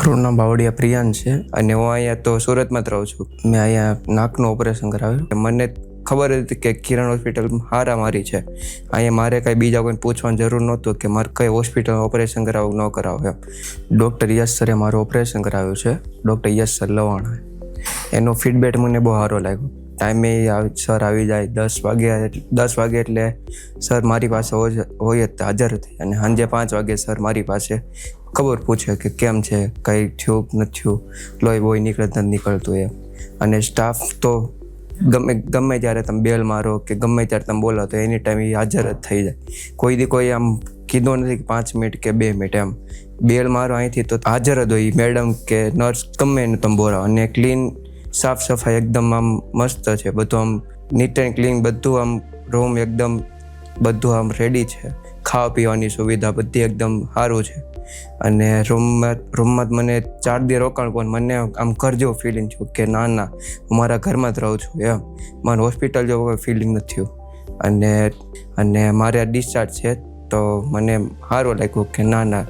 મારું નામ બાવળિયા પ્રિયાંશ છે અને હું અહીંયા તો સુરતમાં જ રહું છું. મેં અહીંયા નાકનું ઓપરેશન કરાવ્યું. મને ખબર હતી કે કિરણ હોસ્પિટલ હારામારી છે. અહીંયા મારે કાંઈ બીજા કોઈને પૂછવાની જરૂર નહોતું કે મારે કઈ હોસ્પિટલમાં ઓપરેશન કરાવવું ન કરાવવું એમ. ડૉક્ટર યશ સરે મારું ઓપરેશન કરાવ્યું છે, ડૉક્ટર યશ સર લવાણા. એનો ફીડબેક મને બહુ સારો લાગ્યો. ટાઈમે સર આવી જાય 10 વાગે એટલે સર મારી પાસે હોય જ હાજર હતી અને સાંજે 5 વાગે સર મારી પાસે ખબર પૂછે કે કેમ છે, કંઈ થયું નથી થયું, લોહી બોય નથી નીકળતું એમ. અને સ્ટાફ તો ગમે ત્યારે તમે બેલ મારો કે ગમે ત્યારે તમે બોલો તો એની ટાઈમ હાજર જ થઈ જાય. કોઈ આમ કીધું નથી કે 5 મિનિટ કે 2 મિનિટ એમ. બેલ મારો અહીંથી તો હાજર જ હોય મેડમ કે નર્સ, ગમે એને તમે બોલાવો. અને ક્લીન, સાફ સફાઈ એકદમ આમ મસ્ત છે, બધું આમ નીટ એન્ડ ક્લીન, બધું આમ રૂમ એકદમ બધું આમ રેડી છે. ખાવા પીવાની સુવિધા બધી એકદમ સારું છે. અને રૂમમાં મને 4 દી રોકાણ પણ મને આમ ઘર જેવું ફિલિંગ થયું કે ના હું મારા ઘરમાં જ રહું છું એમ. મને હોસ્પિટલ જેવું કોઈ ફિલિંગ નથી થયું. અને મારે આ ડિસ્ચાર્જ છે તો મને સારું લાગ્યું કે ના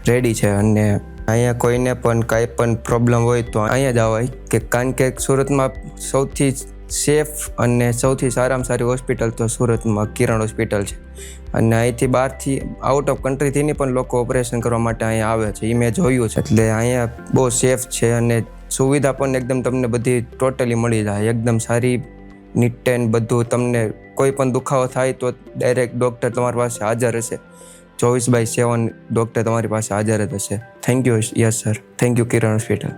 રેડી છે. અને અહીંયા કોઈને પણ કાંઈ પણ પ્રોબ્લેમ હોય તો અહીંયા જ આવાય કે કારણ કે સુરતમાં સૌથી સેફ અને સૌથી સારામાં સારી હોસ્પિટલ તો સુરતમાં કિરણ હોસ્પિટલ છે. અને અહીંથી બહારથી આઉટ ઓફ કન્ટ્રીથી પણ લોકો ઓપરેશન કરવા માટે અહીંયા આવે છે, એ મેં જોયું છે. એટલે અહીંયા બહુ સેફ છે અને સુવિધા પણ એકદમ તમને બધી ટોટલી મળી જાય, એકદમ સારી, નીટ એન્ડ બધું. તમને કોઈ પણ દુખાવો થાય તો ડાયરેક્ટ ડૉક્ટર તમારી પાસે હાજર હશે, 24/7 ડૉક્ટર તમારી પાસે હાજર જ હશે. Thank you yes sir, thank you Kiran hospital.